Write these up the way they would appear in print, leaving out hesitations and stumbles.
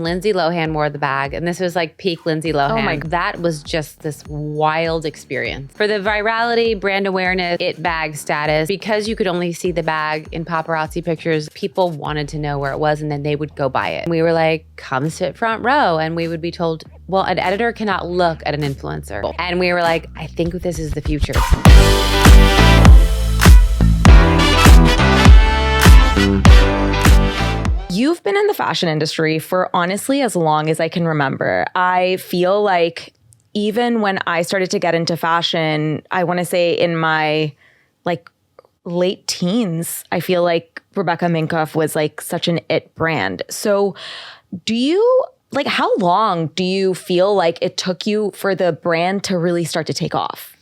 Lindsay Lohan wore the bag, and this was like peak Lindsay Lohan. Oh my God. That was just this wild experience. For the virality, brand awareness, it bag status, because you could only see the bag in paparazzi pictures, people wanted to know where it was, and then they would go buy it. And we were like, come sit front row, and we would be told, well, an editor cannot look at an influencer. And we were like, I think this is the future. You've been in the fashion industry for honestly as long as I can remember. I feel like even when I started to get into fashion, I want to say in my like late teens, I feel like Rebecca Minkoff was like such an it brand. So do you like, how long do you feel like it took you for the brand to really start to take off?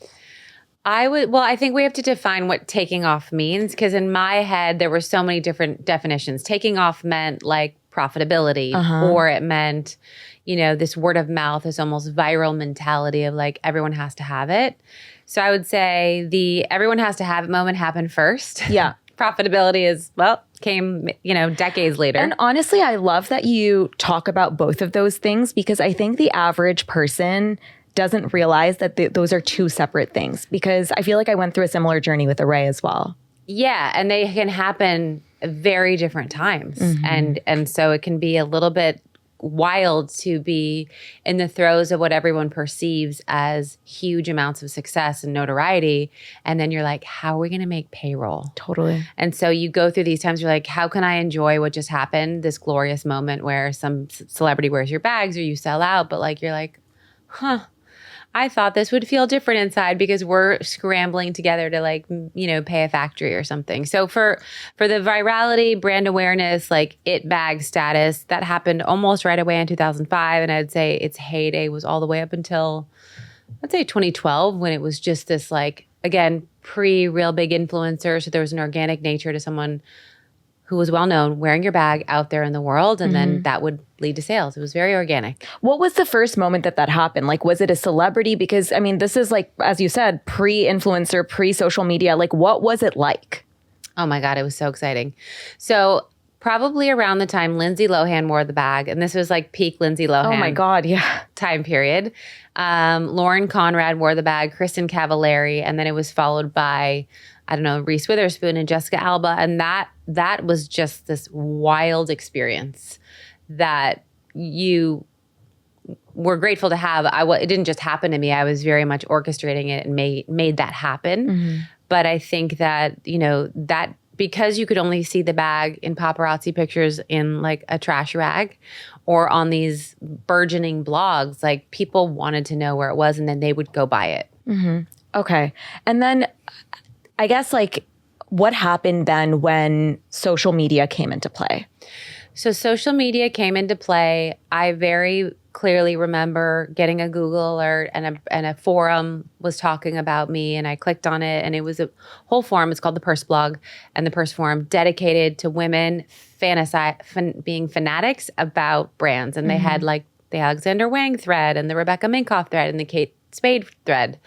I think we have to define what taking off means, because in my head, there were so many different definitions. Taking off meant like profitability, or it meant, this word of mouth, this almost viral mentality of like, everyone has to have it. So I would say the everyone has to have it moment happened first. Yeah. Profitability came, decades later. And honestly, I love that you talk about both of those things, because I think the average person doesn't realize that those are two separate things, because I feel like I went through a similar journey with Array as well. Yeah, and they can happen at very different times. And so it can be a little bit wild to be in the throes of what everyone perceives as huge amounts of success and notoriety. And then you're like, how are we going to make payroll? Totally. And so you go through these times, you're like, how can I enjoy what just happened? This glorious moment where some celebrity wears your bags or you sell out, but like, you're like, I thought this would feel different inside because we're scrambling together to like, pay a factory or something. So for the virality, brand awareness, like it bag status, that happened almost right away in 2005. And I'd say its heyday was all the way up until, I'd say 2012, when it was just this like, again, pre-real big influencer. So there was an organic nature to someone who was well known wearing your bag out there in the world, and then that would lead to sales. It was very organic. What was the first moment that happened? Like, was it a celebrity? Because I mean, this is like, as you said, pre-influencer, pre-social media. Like, what was it like? Oh my God, it was so exciting. So probably around the time Lindsay Lohan wore the bag, and this was like peak Lindsay Lohan. Oh my God, yeah. Time period. Lauren Conrad wore the bag, Kristen Cavallari, and then it was followed by, I don't know, Reese Witherspoon and Jessica Alba. And that was just this wild experience that you were grateful to have. It didn't just happen to me. I was very much orchestrating it and made that happen. But I think that, that because you could only see the bag in paparazzi pictures in like a trash rag or on these burgeoning blogs, like people wanted to know where it was, and then they would go buy it. Okay. And then I guess like what happened then when social media came into play? So social media came into play. I very clearly remember getting a Google alert, and a forum was talking about me, and I clicked on it, and it was a whole forum. It's called the Purse Blog, and the Purse Forum dedicated to women being fanatics about brands. And they had like the Alexander Wang thread and the Rebecca Minkoff thread and the Kate Spade thread.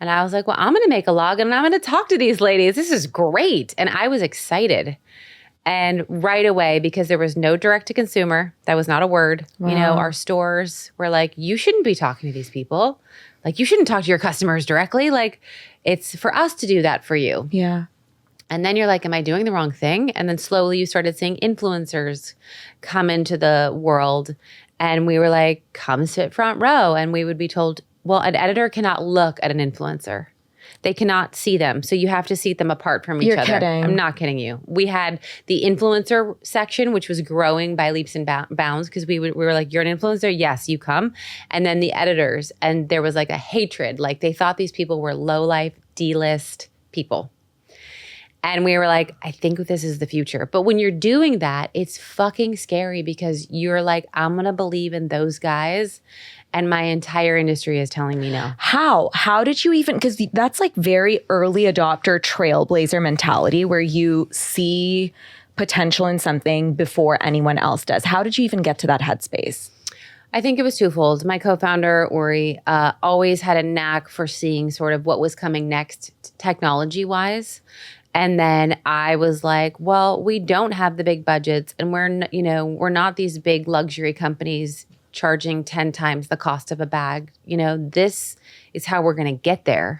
And I was like, well, I'm going to make a log and I'm going to talk to these ladies. This is great. And I was excited. And right away, because there was no direct to consumer, that was not a word. Wow. Our stores were like, you shouldn't be talking to these people. Like, you shouldn't talk to your customers directly. Like, it's for us to do that for you. Yeah. And then you're like, am I doing the wrong thing? And then slowly you started seeing influencers come into the world. And we were like, come sit front row. And we would be told, well, an editor cannot look at an influencer. They cannot see them. So you have to seat them apart from each You're other. kidding. I'm not kidding you. We had the influencer section, which was growing by leaps and bounds, because we were like, you're an influencer? Yes, you come. And then the editors. And there was like a hatred. Like they thought these people were low-life, D-list people. And we were like, I think this is the future. But when you're doing that, it's fucking scary, because you're like, I'm going to believe in those guys. And my entire industry is telling me no. How? How did you even, because that's like very early adopter trailblazer mentality where you see potential in something before anyone else does. How did you even get to that headspace? I think it was twofold. My co-founder, Uri, always had a knack for seeing sort of what was coming next technology-wise. And then I was like, well, we don't have the big budgets, and we're not these big luxury companies charging 10 times the cost of a bag. This is how we're going to get there.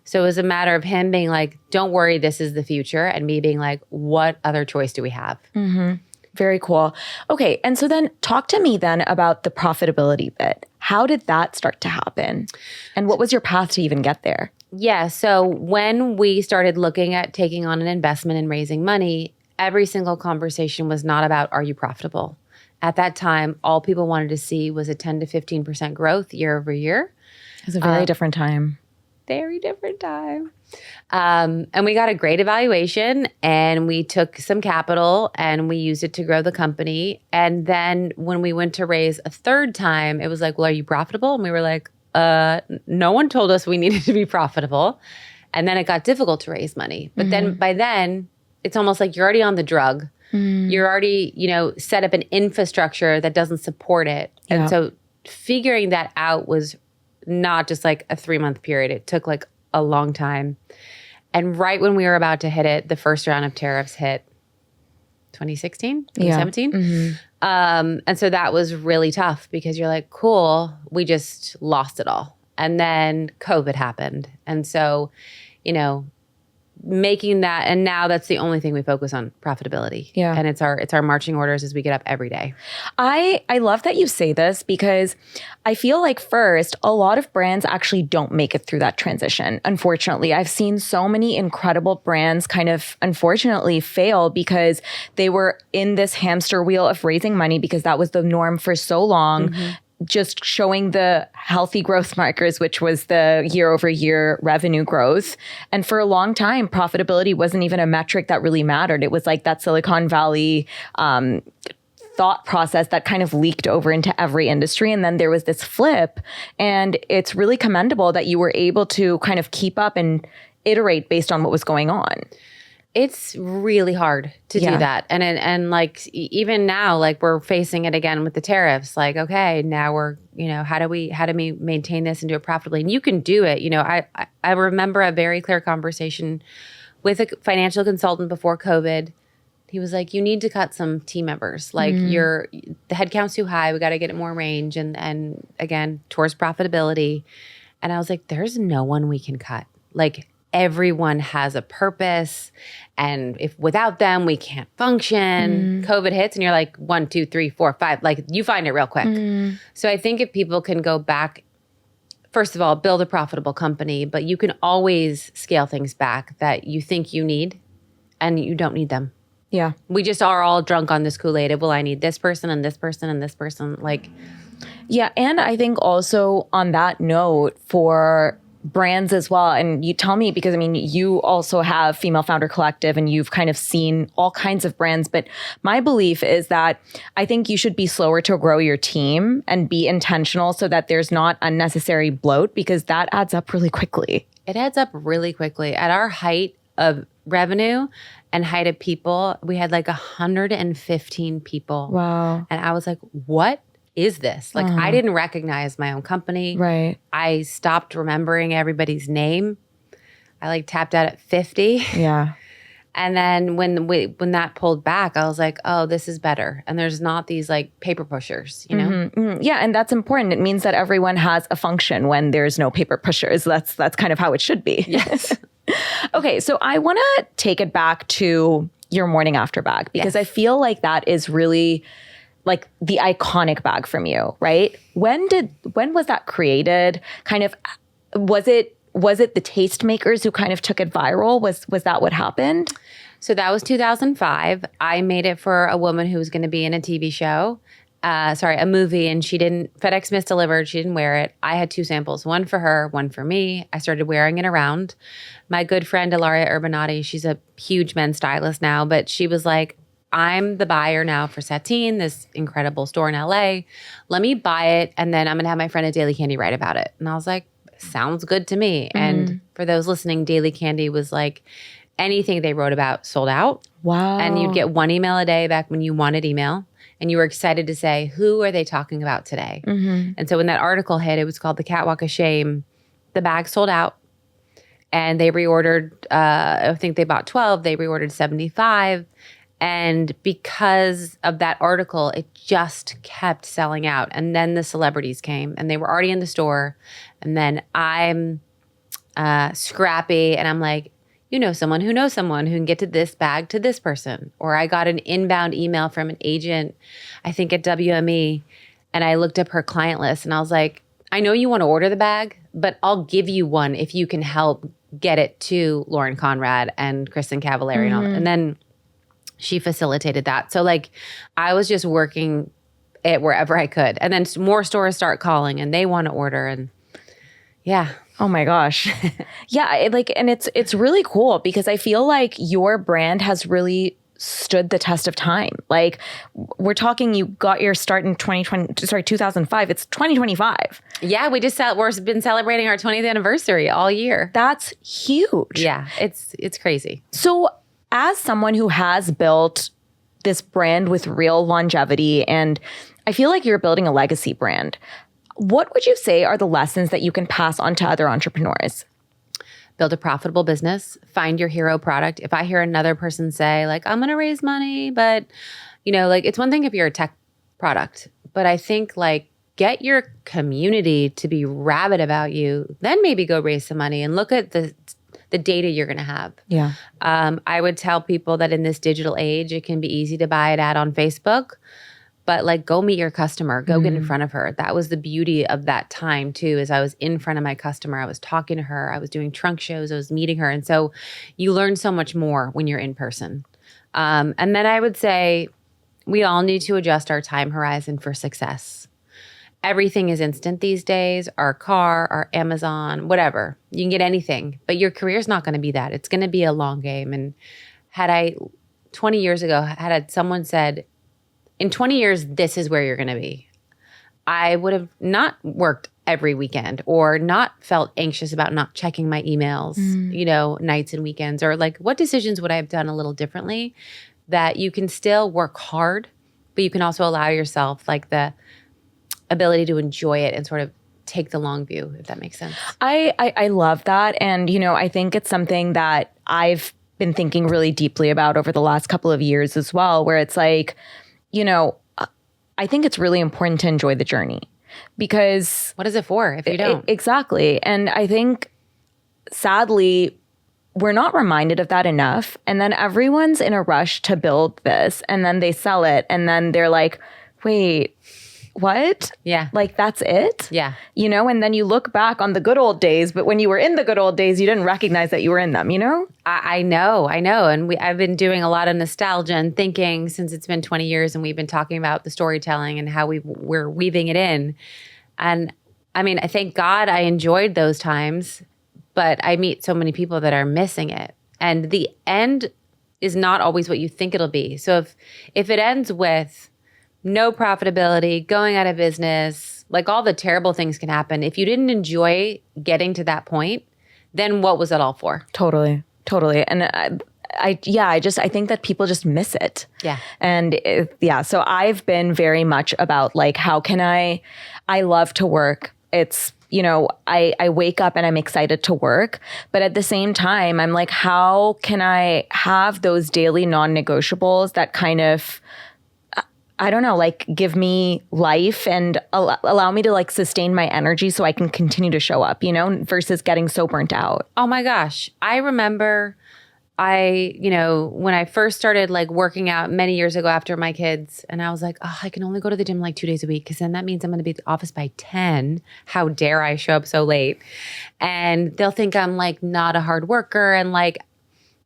So it was a matter of him being like, don't worry, this is the future. And me being like, what other choice do we have? Very cool. Okay. And so then talk to me then about the profitability bit. How did that start to happen? And what was your path to even get there? Yeah. So when we started looking at taking on an investment and raising money, every single conversation was not about, are you profitable? At that time, all people wanted to see was a 10 to 15% growth year over year. It was a very different time. Very different time. And we got a great evaluation, and we took some capital and we used it to grow the company. And then when we went to raise a third time, it was like, well, are you profitable? And we were like, no one told us we needed to be profitable. And then it got difficult to raise money. But then by then, it's almost like you're already on the drug. You're already, set up an infrastructure that doesn't support it. Yeah. And so figuring that out was not just like a 3-month period. It took like a long time. And right when we were about to hit it, the first round of tariffs hit 2016, 2017. And so that was really tough because you're like, cool, we just lost it all. And then COVID happened. And so, making that, and now that's the only thing we focus on, profitability. Yeah. And it's our marching orders as we get up every day. I love that you say this because I feel like first, a lot of brands actually don't make it through that transition. Unfortunately, I've seen so many incredible brands kind of unfortunately fail because they were in this hamster wheel of raising money because that was the norm for so long. Just showing the healthy growth markers, which was the year over year revenue growth. And for a long time, profitability wasn't even a metric that really mattered. It was like that Silicon Valley thought process that kind of leaked over into every industry. And then there was this flip. And it's really commendable that you were able to kind of keep up and iterate based on what was going on. It's really hard to do that. And like, even now, like we're facing it again with the tariffs, like, okay, now we're, how do we maintain this and do it profitably? And you can do it. I remember a very clear conversation with a financial consultant before COVID. He was like, you need to cut some team members. Like the headcount's too high. We got to get it more range. And again, towards profitability. And I was like, there's no one we can cut. Like, everyone has a purpose, and if without them we can't function. COVID hits and you're like 1, 2, 3, 4, 5, like you find it real quick. So I think if people can go back, first of all, build a profitable company, but you can always scale things back that you think you need and you don't need them. Yeah. We just are all drunk on this Kool-Aid of, well, I need this person and this person and this person. Like, yeah. And I think also on that note, for brands as well, and you tell me, because I mean, you also have Female Founder Collective and you've kind of seen all kinds of brands, but my belief is that I think you should be slower to grow your team and be intentional so that there's not unnecessary bloat, because that adds up really quickly. It adds up really quickly. At our height of revenue and height of people, we had like 115 people. Wow. And I was like, what is this? Like, I didn't recognize my own company. Right. I stopped remembering everybody's name. I like tapped out at 50. Yeah. And then when that pulled back, I was like, oh, this is better. And there's not these like paper pushers, Yeah. And that's important. It means that everyone has a function when there's no paper pushers. That's kind of how it should be. Yes. Okay. So I want to take it back to your morning after bag, because I feel like that is really like the iconic bag from you, right? When was that created? Kind of, was it the tastemakers who kind of took it viral? Was that what happened? So that was 2005. I made it for a woman who was going to be in a TV show, a movie, and FedEx misdelivered. She didn't wear it. I had 2 samples, one for her, one for me. I started wearing it around. My good friend, Ilaria Urbanati, she's a huge men's stylist now, but she was like, I'm the buyer now for Satine, this incredible store in LA. Let me buy it, and then I'm going to have my friend at Daily Candy write about it. And I was like, sounds good to me. And for those listening, Daily Candy was like anything they wrote about sold out. Wow. And you'd get 1 email a day back when you wanted email. And you were excited to say, who are they talking about today? And so when that article hit, it was called The Catwalk of Shame. The bag sold out. And they reordered, I think they bought 12, they reordered 75. And because of that article, it just kept selling out. And then the celebrities came and they were already in the store. And then I'm scrappy and I'm like, you know someone who knows someone who can get to this bag to this person. Or I got an inbound email from an agent, I think at WME, and I looked up her client list and I was like, I know you want to order the bag, but I'll give you one if you can help get it to Lauren Conrad and Kristen Cavallari and all that. And then she facilitated that. So like I was just working it wherever I could. And then more stores start calling and they want to order. And yeah. Oh my gosh. Yeah. And it's really cool because I feel like your brand has really stood the test of time. Like we're talking, you got your start in 2005. It's 2025. Yeah. We've been celebrating our 20th anniversary all year. That's huge. Yeah. It's crazy. So as someone who has built this brand with real longevity, and I feel like you're building a legacy brand, what would you say are the lessons that you can pass on to other entrepreneurs? Build a profitable business, find your hero product. If I hear another person say like, I'm going to raise money, but like it's one thing if you're a tech product, but I think like get your community to be rabid about you, then maybe go raise some money and look at the data you're going to have. Yeah. I would tell people that in this digital age, it can be easy to buy an ad on Facebook, but like go meet your customer, go get in front of her. That was the beauty of that time too, is I was in front of my customer. I was talking to her. I was doing trunk shows. I was meeting her. And so you learn so much more when you're in person. And then I would say we all need to adjust our time horizon for success. Everything is instant these days, our car, our Amazon, whatever. You can get anything, but your career is not going to be that. It's going to be a long game. And 20 years ago, had someone said, in 20 years, this is where you're going to be, I would have not worked every weekend or not felt anxious about not checking my emails, nights and weekends, or like what decisions would I have done a little differently that you can still work hard, but you can also allow yourself like the ability to enjoy it and sort of take the long view, if that makes sense. I love that. And, I think it's something that I've been thinking really deeply about over the last couple of years as well, where it's like, I think it's really important to enjoy the journey because what is it for if you don't? Exactly. And I think sadly, we're not reminded of that enough. And then everyone's in a rush to build this and then they sell it. And then they're like, wait, what? Yeah. Like that's it? Yeah. And then you look back on the good old days, but when you were in the good old days, you didn't recognize that you were in them, I know. And I've been doing a lot of nostalgia and thinking since it's been 20 years and we've been talking about the storytelling and how we're weaving it in. And I mean, I thank God I enjoyed those times, but I meet so many people that are missing it. And the end is not always what you think it'll be. So if it ends with no profitability, going out of business, like all the terrible things can happen. If you didn't enjoy getting to that point, then what was it all for? Totally. And I think that people just miss it. Yeah. And so I've been very much about like, how can I love to work. It's, I wake up and I'm excited to work, but at the same time, I'm like, how can I have those daily non-negotiables that kind of, I don't know, like give me life and allow me to like sustain my energy so I can continue to show up, versus getting so burnt out. Oh my gosh. I remember when I first started like working out many years ago after my kids, and I was like, oh, I can only go to the gym like 2 days a week because then that means I'm going to be at the office by 10. How dare I show up so late? And they'll think I'm like not a hard worker. And like,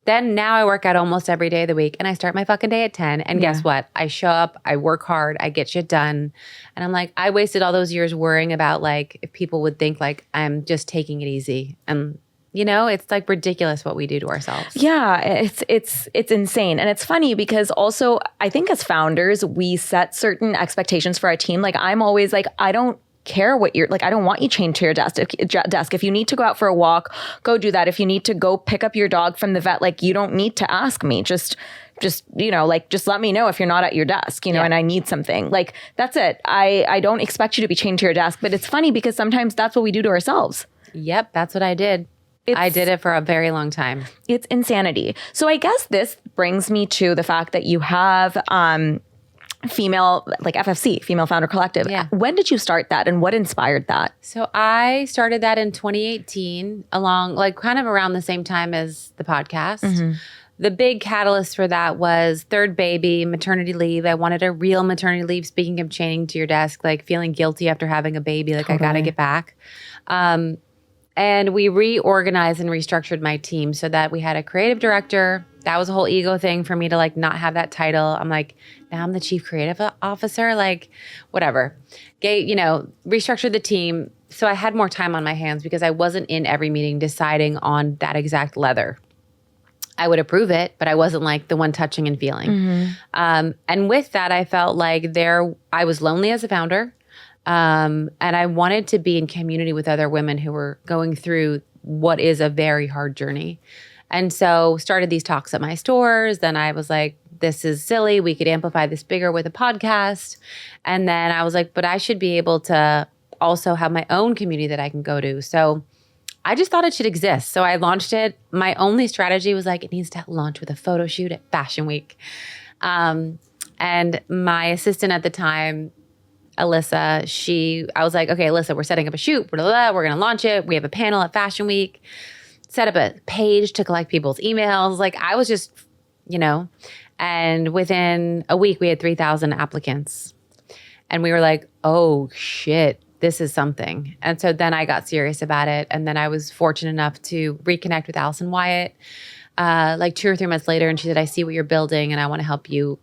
then now I work out almost every day of the week and I start my fucking day at 10. And guess what? I show up, I work hard, I get shit done. And I'm like, I wasted all those years worrying about like if people would think like I'm just taking it easy. And it's like ridiculous what we do to ourselves. Yeah, it's insane. And it's funny because also I think as founders, we set certain expectations for our team. Like I'm always like, I don't care what you're like, I don't want you chained to your desk. If you need to go out for a walk, go do that. If you need to go pick up your dog from the vet, like you don't need to ask me. Just let me know if you're not at your desk, and I need something. Like that's it. I don't expect you to be chained to your desk, but it's funny because sometimes that's what we do to ourselves. Yep, that's what I did. I did it for a very long time. It's insanity. So I guess this brings me to the fact that you have female, like FFC, Female Founder Collective. Yeah. When did you start that and what inspired that? So I started that in 2018, along like kind of around the same time as the podcast. The big catalyst for that was third baby, maternity leave. I wanted a real maternity leave. Speaking of chaining to your desk, like feeling guilty after having a baby, like I got to get back. And we reorganized and restructured my team so that we had a creative director. That was a whole ego thing for me to like not have that title. I'm like, now I'm the chief creative officer, like whatever. Restructured the team. So I had more time on my hands because I wasn't in every meeting deciding on that exact leather. I would approve it, but I wasn't like the one touching and feeling. And with that, I felt like I was lonely as a founder. And I wanted to be in community with other women who were going through what is a very hard journey. And so started these talks at my stores. Then I was like, this is silly. We could amplify this bigger with a podcast. And then I was like, but I should be able to also have my own community that I can go to. So I just thought it should exist. So I launched it. My only strategy was like, it needs to launch with a photo shoot at Fashion Week. And my assistant at the time, Alyssa, I was like, okay, Alyssa, we're setting up a shoot. We're going to launch it. We have a panel at Fashion Week. Set up a page to collect people's emails. Like I was just, and within a week we had 3,000 applicants. And we were like, oh shit, this is something. And so then I got serious about it. And then I was fortunate enough to reconnect with Allison Wyatt like 2 or 3 months later. And she said, I see what you're building and I want to help you,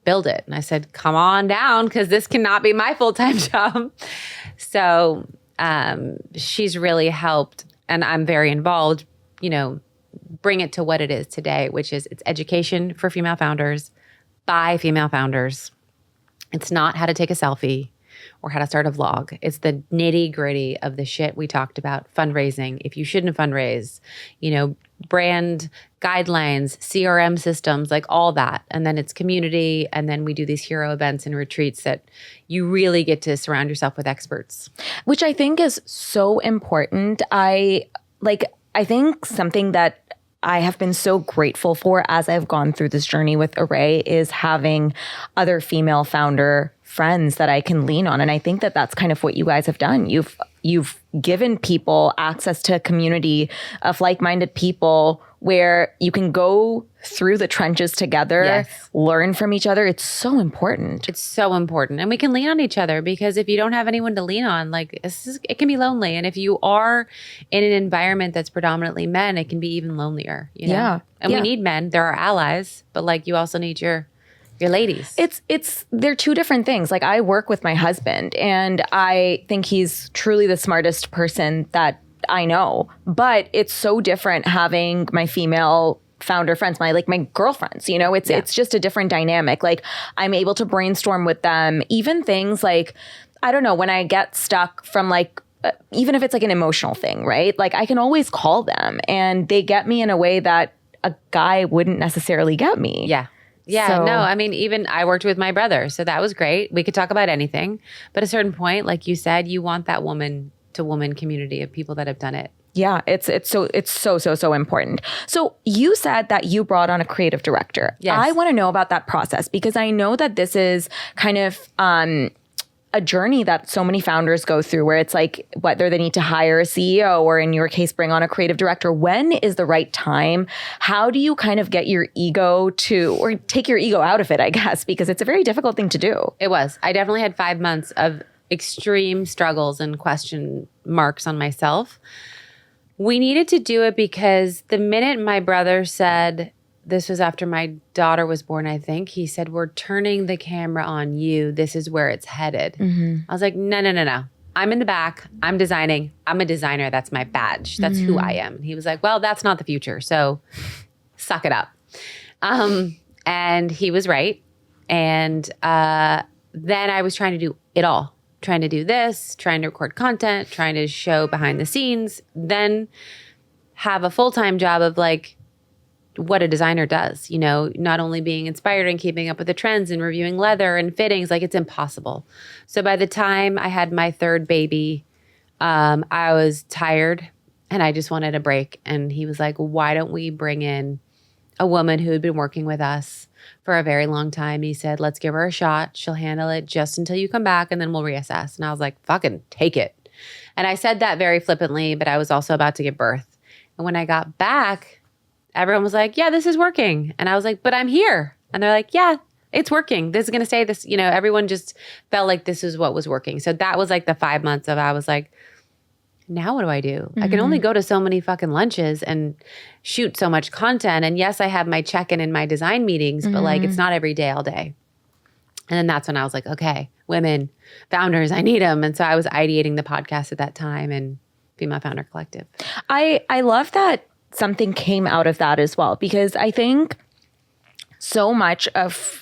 build it. And I said, come on down because this cannot be my full-time job. So she's really helped. And I'm very involved, bring it to what it is today, which is it's education for female founders by female founders. It's not how to take a selfie or how to start a vlog. It's the nitty gritty of the shit we talked about. Fundraising, if you shouldn't fundraise, brand guidelines, CRM systems, like all that. And then it's community. And then we do these hero events and retreats that you really get to surround yourself with experts. Which I think is so important. I think something that I have been so grateful for as I've gone through this journey with Array is having other female founder friends that I can lean on. And I think that that's kind of what you guys have done. You've given people access to a community of like-minded people where you can go through the trenches together, learn from each other. It's so important. It's so important. And we can lean on each other because if you don't have anyone to lean on, like it can be lonely. And if you are in an environment that's predominantly men, it can be even lonelier. Yeah. And we need men. They're our allies. But like you also need your ladies. They're two different things. Like I work with my husband and I think he's truly the smartest person that I know, but it's so different having my female founder friends, my girlfriends, it's just a different dynamic. Like I'm able to brainstorm with them, even things like, I don't know, when I get stuck from even if it's like an emotional thing, right? Like I can always call them and they get me in a way that a guy wouldn't necessarily get me. Yeah. Yeah, no, I mean, even I worked with my brother, so that was great. We could talk about anything. But at a certain point, like you said, you want that woman to woman community of people that have done it. Yeah, it's so important. So you said that you brought on a creative director. Yes. I want to know about that process because I know that this is kind of a journey that so many founders go through where it's like whether they need to hire a CEO or in your case, bring on a creative director. When is the right time? How do you kind of get your ego or take your ego out of it, I guess, because it's a very difficult thing to do. It was. I definitely had 5 months of extreme struggles and question marks on myself. We needed to do it because the minute my brother said, this was after my daughter was born, I think. He said, we're turning the camera on you. This is where it's headed. I was like, no. I'm in the back. I'm designing. I'm a designer. That's my badge. That's who I am. He was like, well, that's not the future. So suck it up. And he was right. And then I was trying to do it all. Trying to do this, trying to record content, trying to show behind the scenes, then have a full-time job of like, what a designer does, not only being inspired and keeping up with the trends and reviewing leather and fittings, like it's impossible. So by the time I had my third baby, I was tired And I just wanted a break. And he was like, why don't we bring in a woman who had been working with us for a very long time? He said, let's give her a shot. She'll handle it just until you come back and then we'll reassess. And I was like, fucking take it. And I said that very flippantly, but I was also about to give birth. And when I got back, everyone was like, yeah, this is working. And I was like, but I'm here. And they're like, yeah, it's working. This is going to stay this, everyone just felt like this is what was working. So that was like the 5 months of, I was like, now what do I do? I can only go to so many fucking lunches and shoot so much content. And yes, I have my check-in and my design meetings, but like it's not every day, all day. And then that's when I was like, okay, women, founders, I need them. And so I was ideating the podcast at that time and Female Founder Collective. I love that something came out of that as well, because I think so much of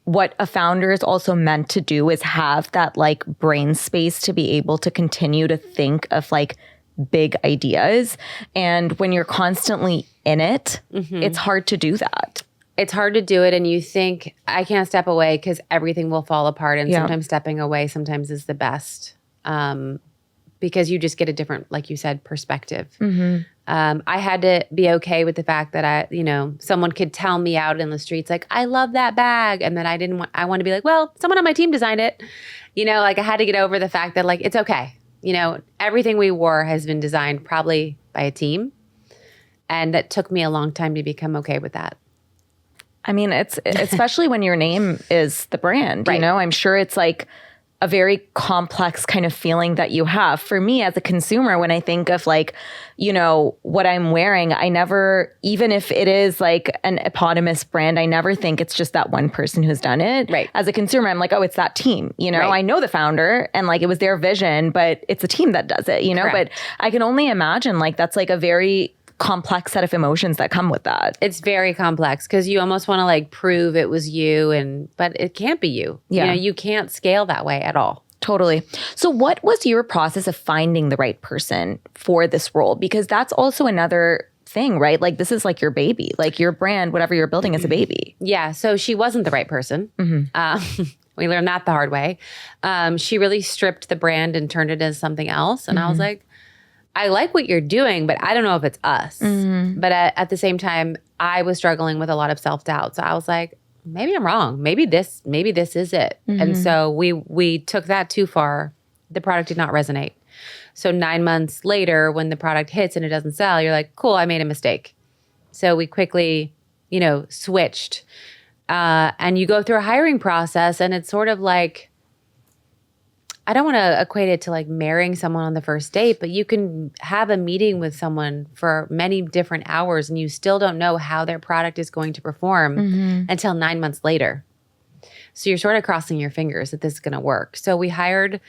what a founder is also meant to do is have that like brain space to be able to continue to think of like big ideas. And when you're constantly in it, it's hard to do that. It's hard to do it. And you think, I can't step away because everything will fall apart. And sometimes stepping away sometimes is the best because you just get a different, like you said, perspective. I had to be okay with the fact that someone could tell me out in the streets, like, I love that bag. And then I want to be like, well, someone on my team designed it. Like I had to get over the fact that like, it's okay. Everything we wore has been designed probably by a team. And that took me a long time to become okay with that. I mean, it's especially when your name is the brand, right. I'm sure it's like a very complex kind of feeling that you have. For me as a consumer, when I think of like, what I'm wearing, I never, even if it is like an eponymous brand, I never think it's just that one person who's done it. Right. As a consumer, I'm like, oh, it's that team, Right. I know the founder and like it was their vision, but it's a team that does it, Correct. But I can only imagine like that's like a very complex set of emotions that come with that. It's very complex because you almost want to like prove it was you, but it can't be you. Yeah. You can't scale that way at all. Totally. So what was your process of finding the right person for this role? Because that's also another thing, right? Like this is like your baby, like your brand, whatever you're building is a baby. Yeah. So she wasn't the right person. We learned that the hard way. She really stripped the brand and turned it into something else. And I was like, I like what you're doing, but I don't know if it's us. But at the same time, I was struggling with a lot of self-doubt. So I was like, maybe I'm wrong. Maybe this is it. And so we took that too far. The product did not resonate. So 9 months later, when the product hits and it doesn't sell, you're like, cool, I made a mistake. So we quickly, switched. And you go through a hiring process and it's sort of like, I don't want to equate it to like marrying someone on the first date, but you can have a meeting with someone for many different hours and you still don't know how their product is going to perform until 9 months later. So you're sort of crossing your fingers that this is going to work. So we hired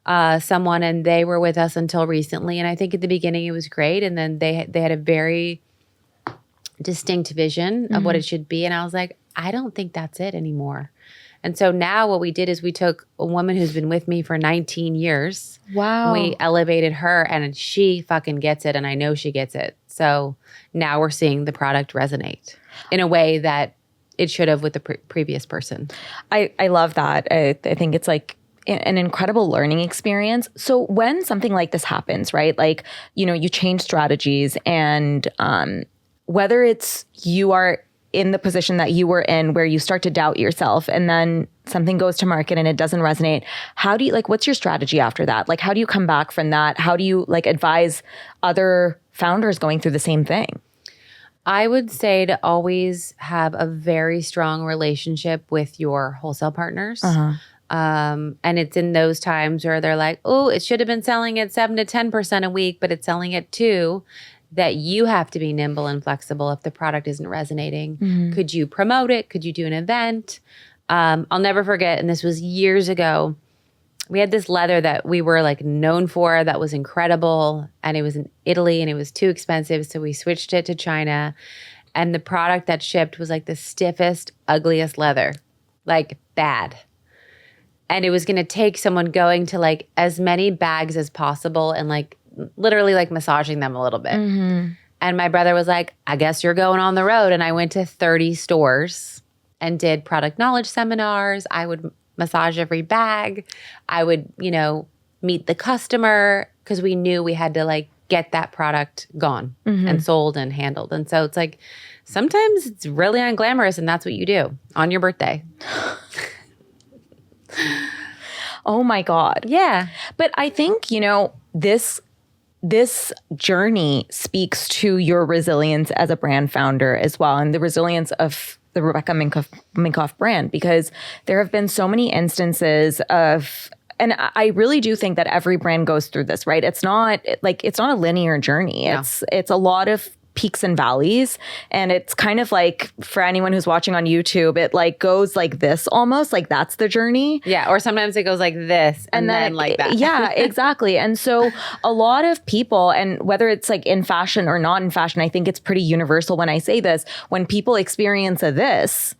someone and they were with us until recently. And I think at the beginning it was great. And then they had a very distinct vision of what it should be. And I was like, I don't think that's it anymore. And so now what we did is we took a woman who's been with me for 19 years. Wow. We elevated her and she fucking gets it and I know she gets it. So now we're seeing the product resonate in a way that it should have with the previous person. I love that. I think it's like an incredible learning experience. So when something like this happens, right? Like, you change strategies and whether it's you are in the position that you were in where you start to doubt yourself and then something goes to market and it doesn't resonate. How do you what's your strategy after that? Like, how do you come back from that? How do you advise other founders going through the same thing? I would say to always have a very strong relationship with your wholesale partners. And it's in those times where they're like, oh, it should have been selling at 7 to 10% a week, but it's selling at 2%. That you have to be nimble and flexible if the product isn't resonating. Could you promote it? Could you do an event? I'll never forget, and this was years ago, we had this leather that we were known for that was incredible, and it was in Italy and it was too expensive, so we switched it to China, and the product that shipped was the stiffest, ugliest leather, bad. And it was going to take someone going to as many bags as possible and literally massaging them a little bit. And my brother was like, I guess you're going on the road. And I went to 30 stores and did product knowledge seminars. I would massage every bag. I would, meet the customer because we knew we had to get that product gone and sold and handled. And so it's like, sometimes it's really unglamorous and that's what you do on your birthday. Oh my God. Yeah. But I think, this journey speaks to your resilience as a brand founder as well, and the resilience of the Rebecca Minkoff brand, because there have been so many instances of, and I really do think that every brand goes through this, right? It's not a linear journey. No. It's a lot of peaks and valleys. And it's kind of like, for anyone who's watching on YouTube, it like goes like this almost, like that's the journey. Yeah. Or sometimes it goes like this and then like that. Yeah, exactly. And so a lot of people, and whether it's like in fashion or not in fashion, I think it's pretty universal when I say this, when people experience this,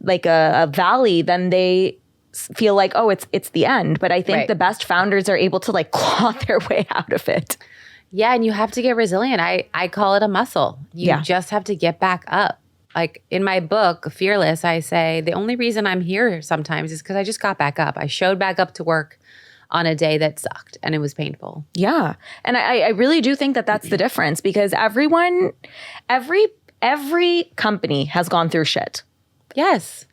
like a valley, then they feel like, oh, it's the end. But I think the best founders are able to like claw their way out of it. Yeah, and you have to get resilient. I call it a muscle. You just have to get back up. Like in my book, Fearless, I say the only reason I'm here sometimes is because I just got back up. I showed back up to work on a day that sucked and it was painful. Yeah. And I really do think that that's the difference, because every company has gone through shit. Yes.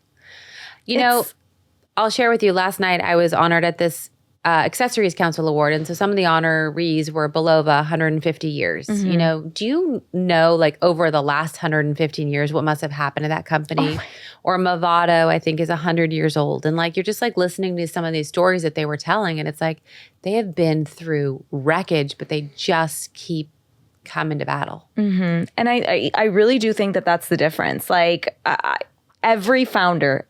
I'll share with you, last night I was honored at this Accessories Council Award. And so some of the honorees were below the 150 years. Do you know, like over the last 115 years, what must have happened to that company? Or Movado, I think, is 100 years old. And like, you're just like listening to some of these stories that they were telling. And it's like, they have been through wreckage, but they just keep coming to battle. And I really do think that that's the difference. Like, every founder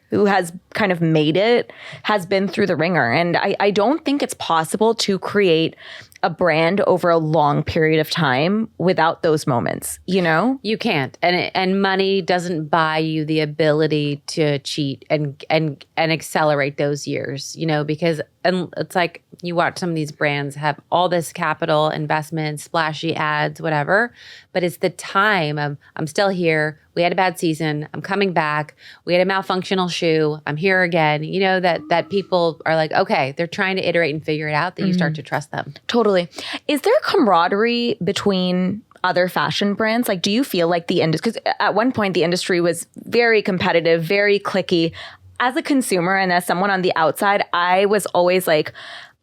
who has kind of made it has been through the ringer. And I don't think it's possible to create a brand over a long period of time without those moments, You can't. And money doesn't buy you the ability to cheat and accelerate those years, because it's like you watch some of these brands have all this capital investment, splashy ads, whatever, but it's the time of, I'm still here. We had a bad season. I'm coming back. We had a malfunctional shoe. I'm here again. That people are like, okay, they're trying to iterate and figure it out, that you start to trust them. Totally. Is there camaraderie between other fashion brands? Like, do you feel like the industry, because at one point the industry was very competitive, very cliquey. As a consumer and as someone on the outside, I was always like,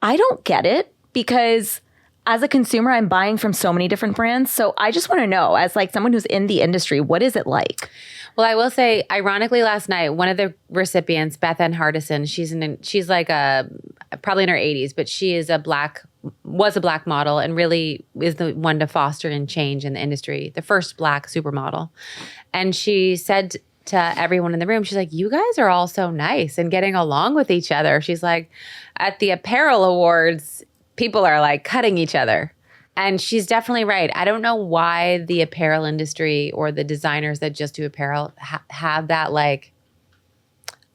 I don't get it, because as a consumer, I'm buying from so many different brands. So I just want to know, as like someone who's in the industry, what is it like? Well, I will say, ironically, last night, one of the recipients, Beth Ann Hardison, she's like probably in her 80s, but she is was a black model and really is the one to foster and change in the industry, the first black supermodel. And she said to everyone in the room, she's like, you guys are all so nice and getting along with each other. She's like, at the apparel awards, people are like cutting each other. And she's definitely right. I don't know why the apparel industry or the designers that just do apparel have that, like,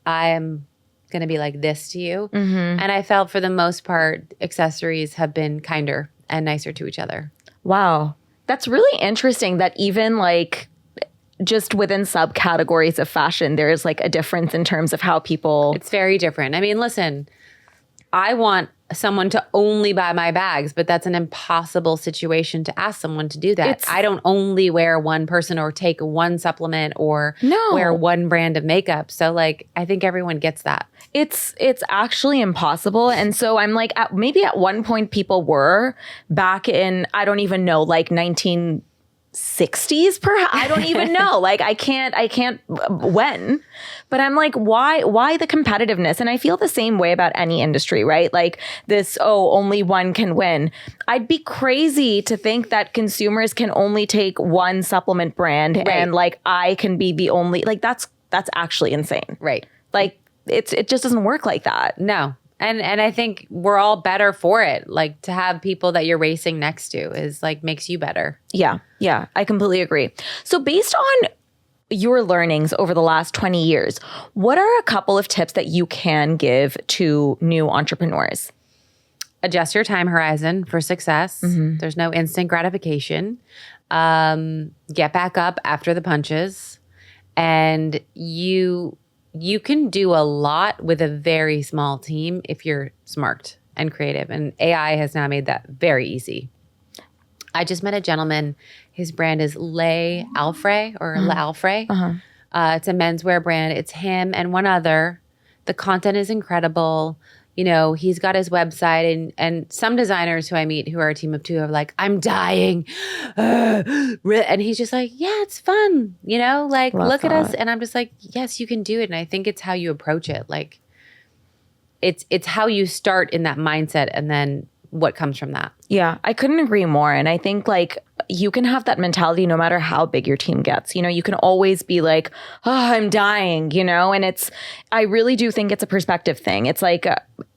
I'm going to be like this to you. And I felt for the most part, accessories have been kinder and nicer to each other. Wow. That's really interesting that even like just within subcategories of fashion, there is like a difference in terms of how people... It's very different. I mean, listen, I want someone to only buy my bags, but that's an impossible situation to ask someone to do that. I don't only wear one person or take one supplement or wear one brand of makeup. So like, I think everyone gets that. It's actually impossible. And so I'm like, maybe at one point people were back in, I don't even know, like 1960s perhaps. I don't even know. Like I can't when. But I'm like, why the competitiveness? And I feel the same way about any industry, right? Like this, only one can win. I'd be crazy to think that consumers can only take one supplement brand and like I can be the only, like that's actually insane. Right. Like it just doesn't work like that. No. And I think we're all better for it. Like to have people that you're racing next to is like makes you better. Yeah. Yeah. I completely agree. So based on your learnings over the last 20 years, what are a couple of tips that you can give to new entrepreneurs? Adjust your time horizon for success. There's no instant gratification. Get back up after the punches. And you can do a lot with a very small team if you're smart and creative. And AI has now made that very easy. I just met a gentleman. His brand is Le Alfre or Le Alfre. It's a menswear brand. It's him and one other. The content is incredible. You know, he's got his website and some designers who I meet who are a team of two are like, I'm dying. And he's just like, yeah, it's fun. You know, like, look at us. And I'm just like, yes, you can do it. And I think it's how you approach it. Like, it's how you start in that mindset and then what comes from that. Yeah, I couldn't agree more. And I think like you can have that mentality no matter how big your team gets. You know, you can always be like, oh, I'm dying, you know, and I really do think it's a perspective thing. It's like,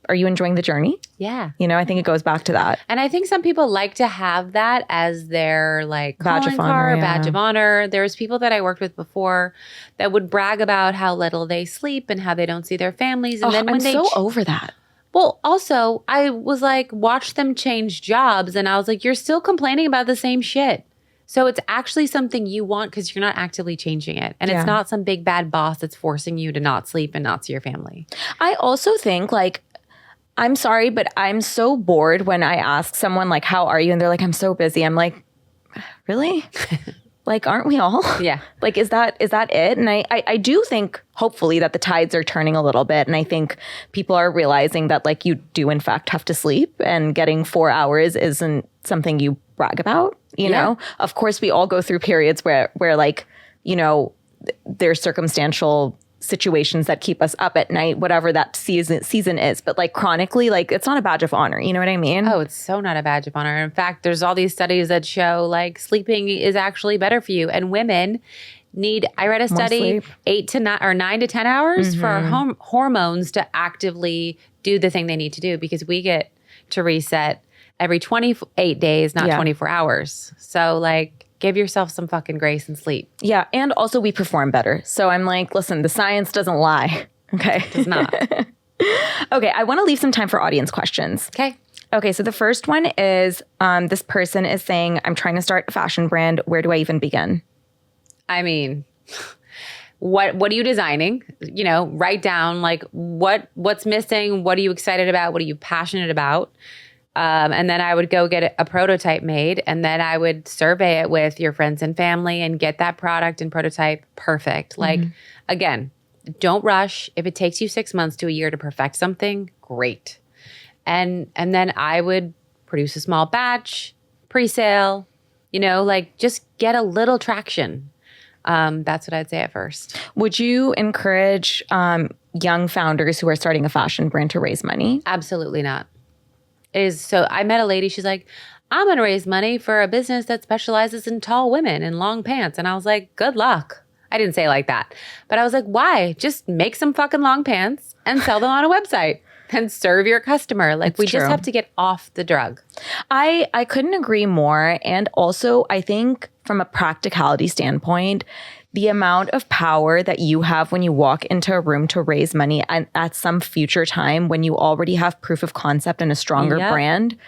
are you enjoying the journey? Yeah. You know, I think it goes back to that. And I think some people like to have that as their like badge of honor, card, badge of honor. There's people that I worked with before that would brag about how little they sleep and how they don't see their families. And then when I'm so over that. Well, also, I was like, watch them change jobs. And I was like, you're still complaining about the same shit. So it's actually something you want because you're not actively changing it. And it's not some big bad boss that's forcing you to not sleep and not see your family. I also think like, I'm sorry, but I'm so bored when I ask someone like, how are you? And they're like, I'm so busy. I'm like, really? Like, aren't we all? Yeah. Like, is that it? And I do think, hopefully, that the tides are turning a little bit. And I think people are realizing that, like, you do, in fact, have to sleep. And getting 4 hours isn't something you brag about, you know? Of course, we all go through periods where like, you know, there's circumstantial situations that keep us up at night, whatever that season is. But like chronically, like it's not a badge of honor. You know what I mean? Oh, it's so not a badge of honor. In fact, there's all these studies that show like sleeping is actually better for you. And women need, I read a study, 8 to 9 or 9 to 10 hours for our hormones to actively do the thing they need to do because we get to reset every 28 days, not 24 hours. So like, give yourself some fucking grace and sleep. Yeah. And also we perform better. So I'm like, listen, the science doesn't lie. Okay. It does not. Okay. I want to leave some time for audience questions. Okay. So the first one is this person is saying, I'm trying to start a fashion brand. Where do I even begin? I mean, what are you designing? You know, write down like what's missing. What are you excited about? What are you passionate about? And then I would go get a prototype made and then I would survey it with your friends and family and get that product and prototype perfect. Like, again, don't rush. If it takes you 6 months to a year to perfect something, great. And then I would produce a small batch, pre-sale, you know, like just get a little traction. That's what I'd say at first. Would you encourage young founders who are starting a fashion brand to raise money? Absolutely not. So I met a lady, she's like, I'm going to raise money for a business that specializes in tall women in long pants. And I was like, good luck. I didn't say it like that. But I was like, why? Just make some fucking long pants and sell them on a website and serve your customer. Like we just have to get off the drug. I couldn't agree more. And also I think from a practicality standpoint, the amount of power that you have when you walk into a room to raise money and at some future time when you already have proof of concept and a stronger brand,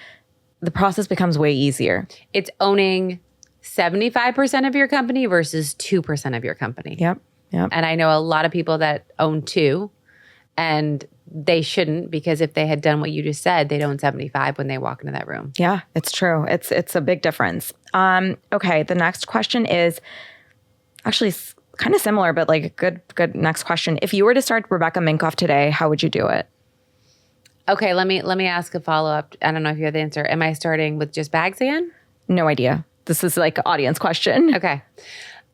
the process becomes way easier. It's owning 75% of your company versus 2% of your company. Yep. And I know a lot of people that own 2 and they shouldn't because if they had done what you just said, they'd own 75 when they walk into that room. Yeah, it's true. It's a big difference. Okay, the next question is actually kind of similar, but like a good next question. If you were to start Rebecca Minkoff today, how would you do it? Okay, let me ask a follow-up. I don't know if you have the answer. Am I starting with just bags again? No idea. This is like an audience question. Okay.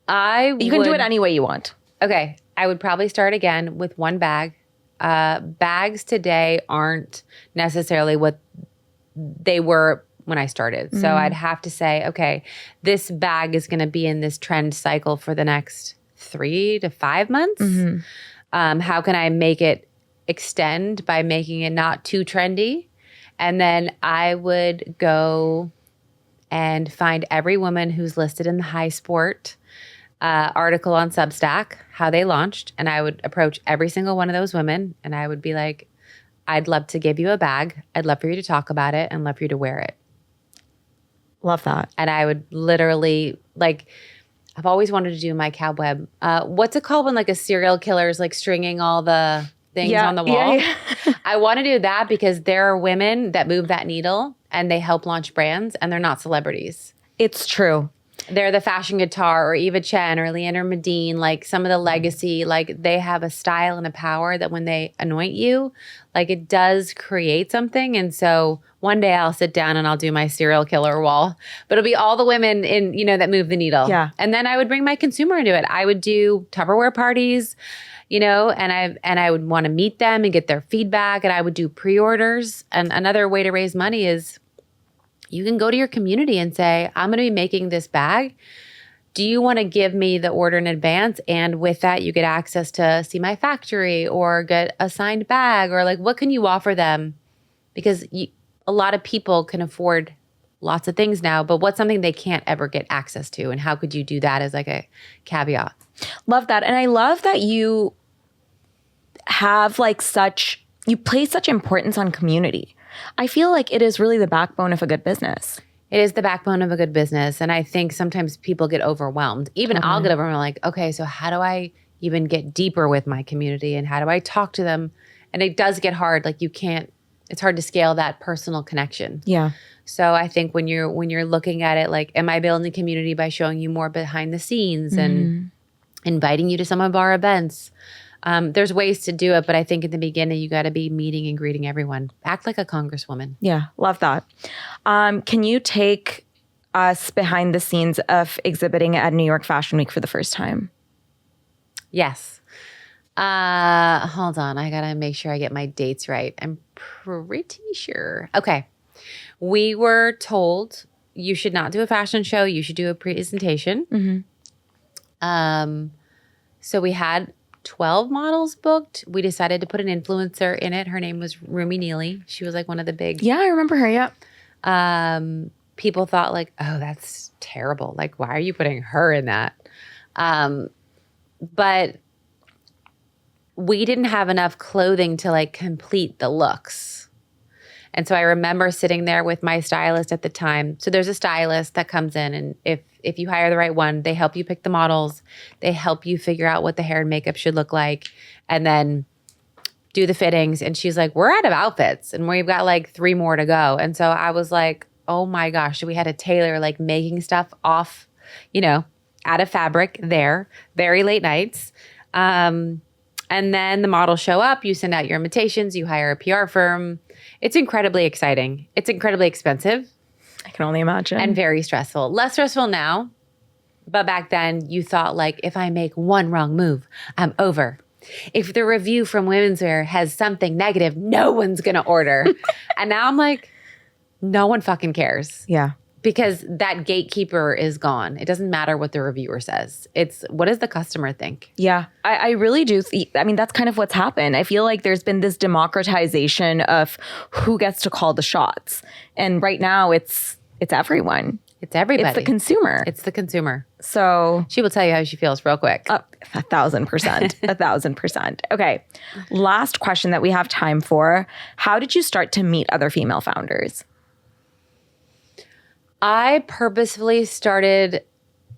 You can do it any way you want. Okay. I would probably start again with one bag. Bags today aren't necessarily what they were when I started. So I'd have to say, okay, this bag is going to be in this trend cycle for the next 3 to 5 months. How can I make it extend by making it not too trendy? And then I would go and find every woman who's listed in the High Sport article on Substack, how they launched. And I would approach every single one of those women and I would be like, I'd love to give you a bag. I'd love for you to talk about it and love for you to wear it. Love that. And I would literally, like, I've always wanted to do my cobweb. What's it called when like a serial killer is like stringing all the things on the wall? Yeah. I want to do that because there are women that move that needle and they help launch brands and they're not celebrities. It's true. They're the fashion guitar or Eva Chen or Leander Medine, like some of the legacy, like they have a style and a power that when they anoint you, like it does create something. And so one day I'll sit down and I'll do my serial killer wall, but it'll be all the women in, that move the needle. Yeah. And then I would bring my consumer into it. I would do Tupperware parties, and I would want to meet them and get their feedback, and I would do pre-orders. And another way to raise money is you can go to your community and say, I'm going to be making this bag. Do you want to give me the order in advance? And with that, you get access to see my factory or get a signed bag, or like, what can you offer them? Because a lot of people can afford lots of things now, but what's something they can't ever get access to? And how could you do that as like a caveat? Love that. And I love that you have you place such importance on community. I feel like it is really the backbone of a good business. It is the backbone of a good business. And I think sometimes people get overwhelmed. Even I'll get overwhelmed, like, okay, so how do I even get deeper with my community? And how do I talk to them? And it does get hard. Like it's hard to scale that personal connection. Yeah. So I think when you're looking at it, like, am I building a community by showing you more behind the scenes and inviting you to some of our events? There's ways to do it, but I think in the beginning, you got to be meeting and greeting everyone. Act like a congresswoman. Yeah, love that. Can you take us behind the scenes of exhibiting at New York Fashion Week for the first time? Yes. Hold on. I got to make sure I get my dates right. I'm pretty sure. Okay. We were told you should not do a fashion show. You should do a presentation. So we had 12 models booked. We decided to put an influencer in it. Her name was Rumi Neely. She was like one of the big. Yeah, I remember her. Yeah. People thought like, oh, that's terrible. Like, why are you putting her in that? But we didn't have enough clothing to like complete the looks. And so I remember sitting there with my stylist at the time. So there's a stylist that comes in, and if you hire the right one, they help you pick the models. They help you figure out what the hair and makeup should look like, and then do the fittings. And she's like, we're out of outfits and we've got like 3 more to go. And so I was like, oh my gosh, we had a tailor like making stuff off, out of fabric there, very late nights. And then the models show up, you send out your invitations, you hire a PR firm. It's incredibly exciting. It's incredibly expensive. I can only imagine. And very stressful. Less stressful now, but back then you thought like, if I make one wrong move, I'm over. If the review from Women's Wear has something negative, no one's going to order. And now I'm like, no one fucking cares. Yeah. Because that gatekeeper is gone. It doesn't matter what the reviewer says. It's what does the customer think? Yeah, I really do. That's kind of what's happened. I feel like there's been this democratization of who gets to call the shots. And right now it's everyone. It's everybody. It's the consumer. It's the consumer. So she will tell you how she feels real quick. 1,000%. 1,000%. Okay. Last question that we have time for. How did you start to meet other female founders? I purposefully started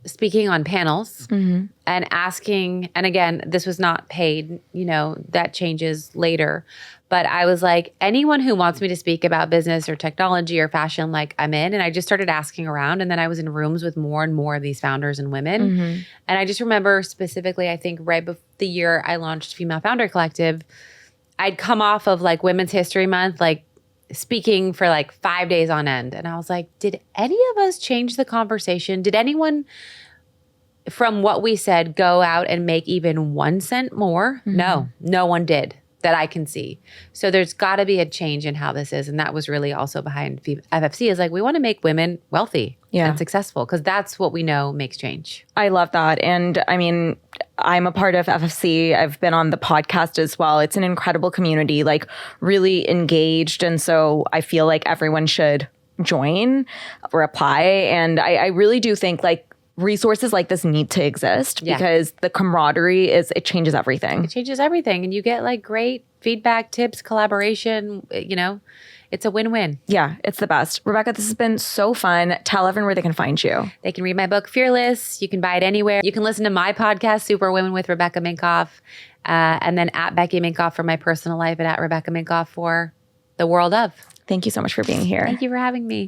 speaking on panels and asking, and again, this was not paid, that changes later. But I was like, anyone who wants me to speak about business or technology or fashion, like I'm in. And I just started asking around. And then I was in rooms with more and more of these founders and women. And I just remember specifically, I think right before the year I launched Female Founder Collective, I'd come off of like Women's History Month, like speaking for like 5 days on end. And I was like, did any of us change the conversation? Did anyone from what we said go out and make even 1 cent more? No one did that I can see. So there's got to be a change in how this is. And that was really also behind FFC is like, we want to make women wealthy and successful because that's what we know makes change. I love that. And I'm a part of FFC. I've been on the podcast as well. It's an incredible community, like really engaged. And so I feel like everyone should join or apply. And I really do think like resources like this need to exist because the camaraderie it changes everything. It changes everything. And you get like great feedback, tips, collaboration, it's a win-win. Yeah, it's the best. Rebecca, this has been so fun. Tell everyone where they can find you. They can read my book, Fearless. You can buy it anywhere. You can listen to my podcast, Super Women with Rebecca Minkoff. And then at Becky Minkoff for my personal life and at Rebecca Minkoff for the world of. Thank you so much for being here. Thank you for having me.